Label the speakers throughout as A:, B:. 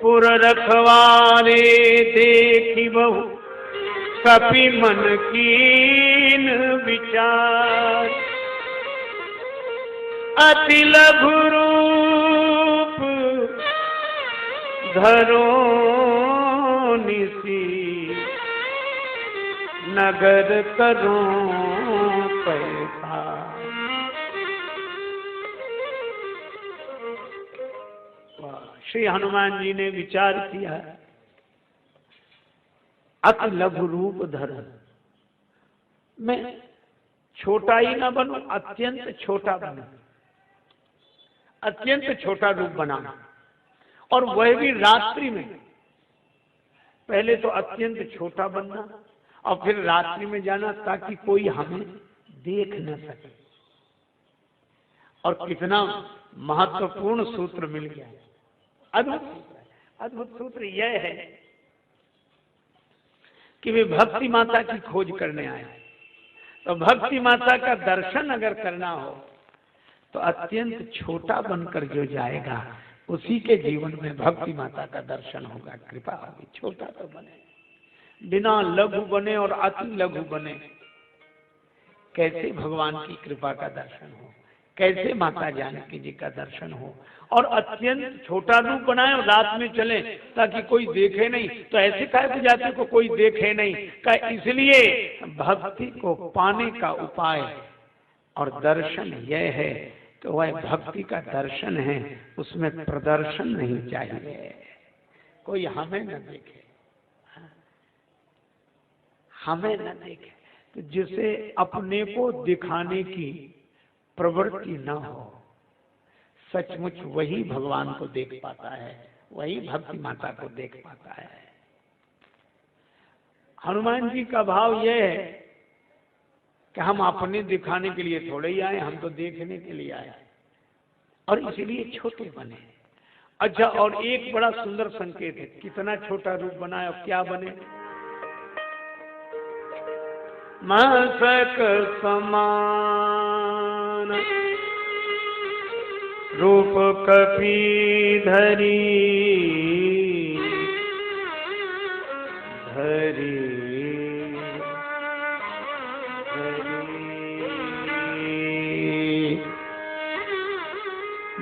A: पुर रखवारे देखी बहु कपि मन कीन विचार। अति लघु रूप धरो निसी नगर करो पैसा। श्री हनुमान जी ने विचार किया, अति लघु रूप धरो, मैं छोटा ही ना बनूं, अत्यंत छोटा बनूं, अत्यंत छोटा रूप बनाना, और वह भी रात्रि में। पहले तो अत्यंत छोटा बनना और फिर रात्रि में जाना ताकि कोई हमें देख न सके। और कितना महत्वपूर्ण सूत्र मिल गया, अद्भुत सूत्र यह है कि वे भक्ति माता की खोज करने आए। तो भक्ति माता का दर्शन अगर करना हो तो अत्यंत छोटा बनकर जो जाएगा उसी के जीवन में भक्ति माता का दर्शन होगा, कृपा होगी। छोटा तो बने, बिना लघु बने और अति लघु बने कैसे भगवान की कृपा का दर्शन हो, कैसे माता जानकी जी का दर्शन हो। और अत्यंत छोटा रूप बनाए और रात में चले ताकि कोई देखे नहीं, तो ऐसे काहे जाते को कोई देखे नहीं का। इसलिए भक्ति को पाने का उपाय और दर्शन यह है कि वह भक्ति का दर्शन है, उसमें प्रदर्शन नहीं चाहिए, कोई हमें न देखे, हमें न देखे। तो जिसे अपने को दिखाने की प्रवृत्ति न हो, सचमुच वही भगवान को देख पाता है, वही भक्ति माता को देख पाता है। हनुमान जी का भाव यह है कि हम अपने दिखाने के लिए थोड़े ही आए, हम तो देखने के लिए आए, और इसलिए छोटे बने। अच्छा, और एक बड़ा सुंदर संकेत है, कितना छोटा रूप बनाए और क्या बने। मस्तक समान रूप कपि धरी धरी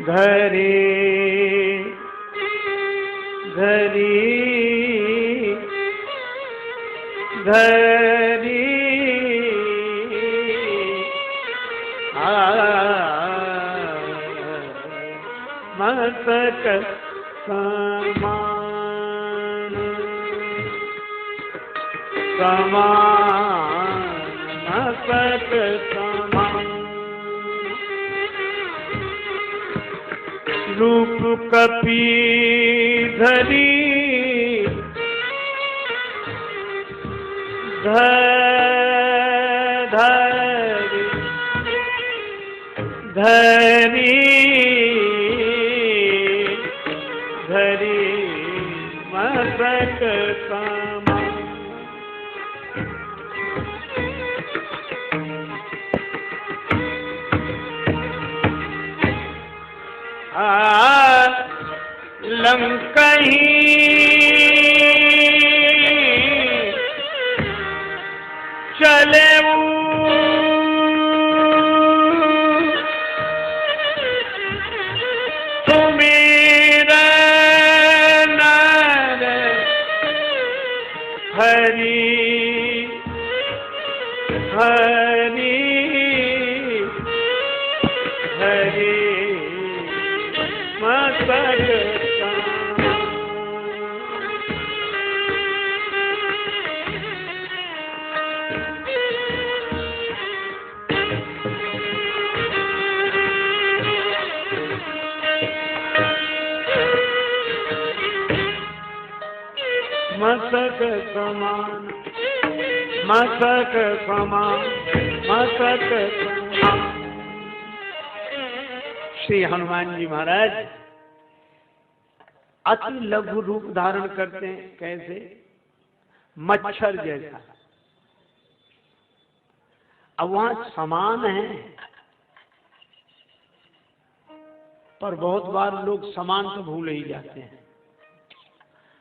A: धरी धरी धरी मस्तक समान समान मस्तक समान रूप कपि धरी धरी धरी धरी मस्तक समान। लंकही चले हरि हरि हरि मस्तक मस्तक समान मस्तक समान मस्तक समान। श्री हनुमान जी महाराज अति लघु रूप धारण करते हैं, कैसे? मच्छर जैसा। अब वहां समान है, पर बहुत बार लोग समान तो भूल ही जाते हैं।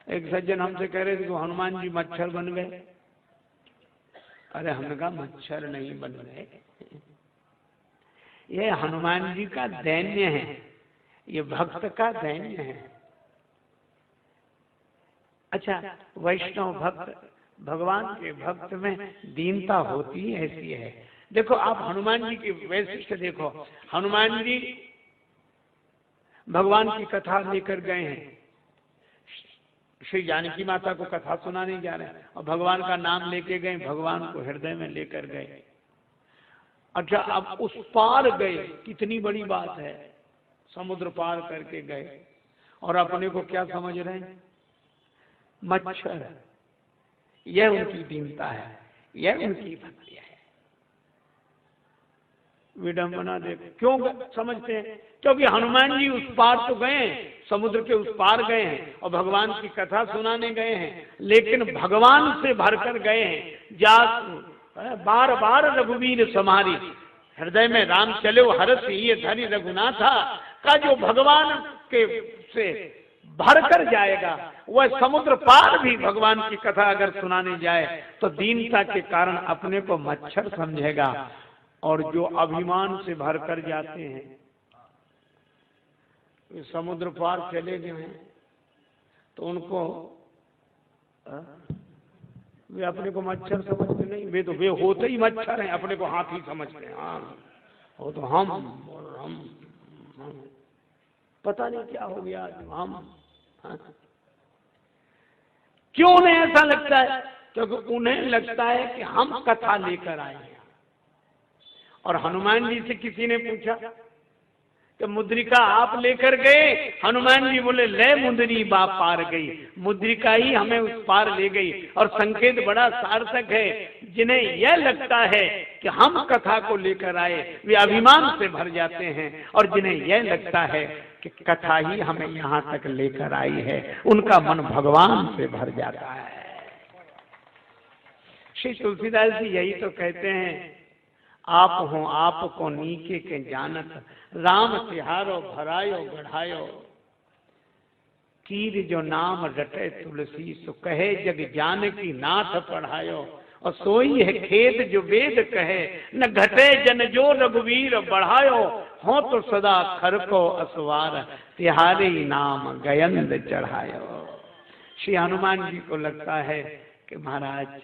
A: एक सज्जन हमसे कह रहे थे कि हनुमान जी मच्छर बन गए। अरे हमने कहा मच्छर नहीं बन गए, ये हनुमान जी का दैन्य है, ये भक्त का दैन्य है। अच्छा, वैष्णव भक्त, भगवान के भक्त में दीनता होती ऐसी है। देखो आप हनुमान जी की वैशिष्ट देखो, हनुमान जी भगवान की कथा लेकर गए हैं, श्री जानकी माता को कथा सुनाने जा रहे हैं और भगवान का नाम लेके गए, भगवान को हृदय में लेकर गए। अच्छा, अब उस पार गए, कितनी बड़ी बात है, समुद्र पार करके गए और अपने को क्या समझ रहे हैं, मच्छर। यह उनकी दीनता है, यह उनकी भक्ति है। विडंबना देखो, क्यों समझते हैं, क्योंकि हनुमान जी उस पार तो गए, समुद्र के उस पार गए हैं और भगवान की कथा सुनाने गए हैं, लेकिन भगवान से भरकर गए हैं। जा बार बार रघुवीर समारी, हृदय में राम चले वो हरस ये धरि रघुनाथा का जो भगवान के से भरकर जाएगा, वह समुद्र पार भी भगवान की कथा अगर सुनाने जाए तो दीनता के कारण अपने को मच्छर समझेगा। और जो अभिमान से भरकर जाते हैं, समुद्र पार चले गए तो उनको वे अपने को मच्छर समझते नहीं, वे होते ही मच्छर हैं, अपने को हाथी समझते हैं। हाँ, वो तो हम पता नहीं क्या हो गया हम। हाँ। क्यों उन्हें ऐसा लगता है, क्योंकि उन्हें लगता है कि हम कथा लेकर आए हैं। और हनुमान जी से किसी ने पूछा कि मुद्रिका आप लेकर गए, हनुमान जी बोले ले मुंदरी बा पार गई, मुद्रिका ही हमें उस पार ले गई। और संकेत बड़ा सार्थक है, जिन्हें यह लगता है कि हम कथा को लेकर आए वे अभिमान से भर जाते हैं, और जिन्हें यह लगता है कि कथा ही हमें यहाँ तक लेकर आई है, उनका मन भगवान से भर जाता है। श्री तुलसीदास जी यही तो कहते हैं, आप हो आपको नीके के जानत, राम तिहारो भरायो गढ़ायो, कीर जो नाम रटे तुलसी, सो कहे जग जान की नाथ पढ़ायो। और सोई है खेद जो वेद कहे, न घटे जन जो रघुवीर बढ़ायो, हो तो सदा खर को असवार, तिहारे नाम गयंद चढ़ायो। श्री हनुमान जी को लगता है कि महाराज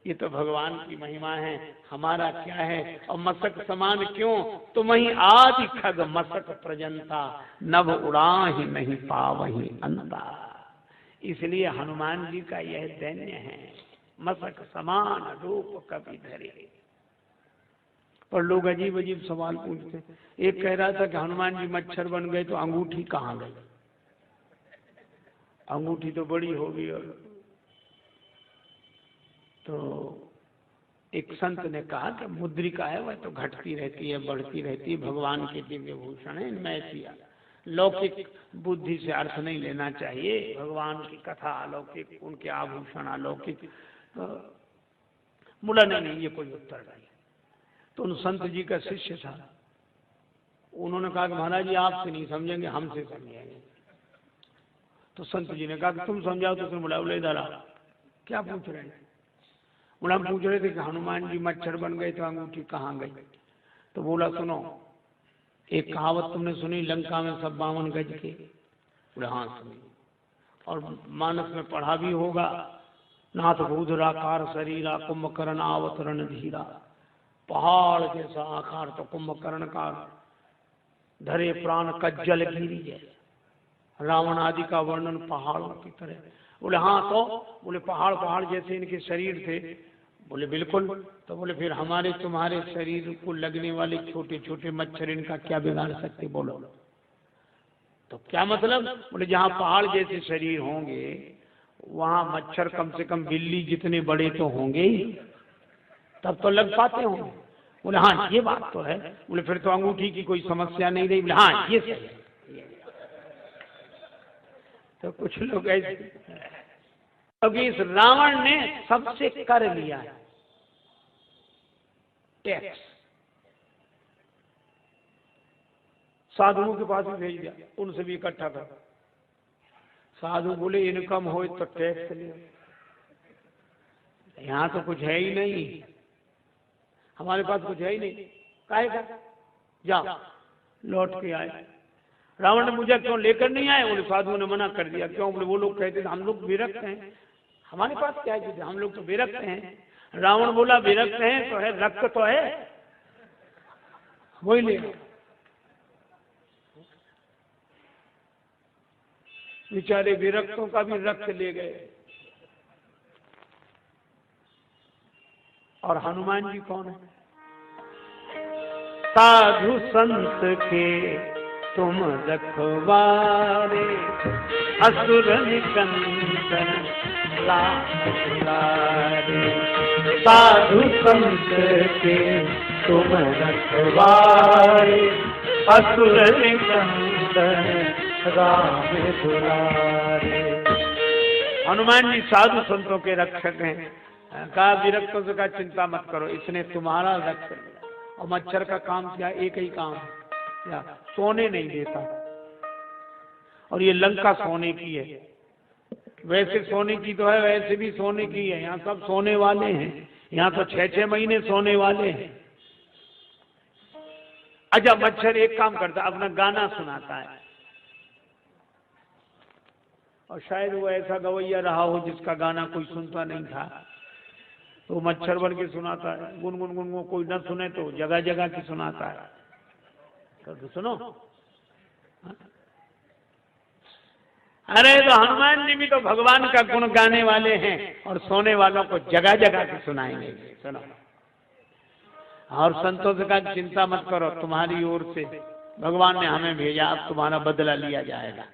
A: ये तो भगवान की महिमा है, हमारा क्या है, और मसक समान क्यों, तो वही आदि खग मसक प्रजंता, नभ उड़ाहि नहीं पावहि अंता। इसलिए हनुमान जी का यह दैन्य है, मसक समान रूप कभी धरे। और लोग अजीब अजीब सवाल पूछते, एक कह रहा था कि हनुमान जी मच्छर बन गए तो अंगूठी कहाँ गई, अंगूठी तो बड़ी होगी। और तो एक संत ने कहा कि मुद्रिका है वह तो घटती रहती है, बढ़ती रहती है, भगवान के दिव्य भूषण है, इनमें ऐसी लौकिक बुद्धि से अर्थ नहीं लेना चाहिए, भगवान की कथा अलौकिक, उनके आभूषण अलौकिक। बोला नहीं ये कोई उत्तर नहीं। तो उन संत जी का शिष्य था, उन्होंने कहा कि महाराज जी आपसे नहीं समझेंगे, हमसे समझेंगे। तो संत जी ने कहा कि तुम समझाओ। तो उसने बोला, बोले दादा क्या पूछ रहे हैं। बोला हम पूछ रहे थे कि हनुमान जी मच्छर बन गए तो अंगूठी कहाँ गई। तो बोला सुनो, एक कहावत तुमने सुनी, लंका में सब 52 गज के। बोले हाँ सुनी, और मानस में पढ़ा भी होगा, नाथ भूधराकार शरीरा कुंभकर्ण आवतरण धीरा। पहाड़ जैसा आकार तो कुंभकर्ण का, धरे प्राण कज्जल गिरी है, रावण आदि का वर्णन पहाड़ों की तरह। बोले हाँ, तो बोले पहाड़ जैसे इनके शरीर थे। बोले बिल्कुल। तो बोले फिर हमारे तुम्हारे शरीर को लगने वाले छोटे छोटे मच्छर इनका क्या बिगाड़ सकते, बोलो। तो क्या मतलब। बोले जहाँ पहाड़ जैसे शरीर होंगे वहां मच्छर कम से कम बिल्ली जितने बड़े तो होंगे ही, तब तो लग पाते होंगे। बोले हाँ ये बात तो है। बोले फिर तो अंगूठी की कोई समस्या नहीं रही। बोले हाँ ये सही है। तो कुछ लोग ऐसे, क्योंकि इस रावण ने सबसे कर लिया है टैक्स, साधुओं के पास भी भेज दिया, उनसे भी इकट्ठा कर, साधु बोले इनकम हो तो टैक्स ले, यहाँ तो कुछ है ही नहीं, हमारे पास कुछ है ही नहीं, काहे का, जाओ। लौट के आए, रावण ने पूछा क्यों लेकर नहीं आए? बोले साधुओं ने मना कर दिया। क्यों? बोले वो लोग कहते थे हम लोग विरक्त हैं, हमारे पास क्या है, हम लोग तो विरक्त हैं। रावण बोला विरक्त हैं तो है, रक्त तो है, वही ले। बेचारे विरक्तों का भी रक्त ले गए। और हनुमान जी कौन है? साधु संत के तुम रखवारे, असुर निकंदन लाख दुलारे। साधु संत के तुम रखवारे, असुर निकंदन राम दुलारे। हनुमान जी साधु संतों के रक्षक हैं। कहा विरक्तों से कहा चिंता मत करो, इसने तुम्हारा रक्षक लिया। और मच्छर का काम क्या? एक ही काम क्या? सोने नहीं देता। और ये लंका सोने की है, वैसे सोने की तो है, वैसे भी सोने की है। यहाँ सब सोने वाले हैं, यहाँ तो 6-6 महीने सोने वाले हैं। अच्छा, मच्छर एक काम करता, अपना गाना सुनाता है। और शायद वो ऐसा गवैया रहा हो जिसका गाना कोई सुनता नहीं था, तो मच्छर बन के सुनाता है, गुनगुन गुनगुन, कोई न सुने तो जगह जगह की सुनाता है। तो सुनो, अरे तो हनुमान जी भी तो भगवान का गुण गाने वाले हैं और सोने वालों को जगह जगह के सुनाएंगे। सुनो, और संतों से कहा चिंता मत करो, तुम्हारी ओर से भगवान ने हमें भेजा, अब तुम्हारा बदला लिया जाएगा।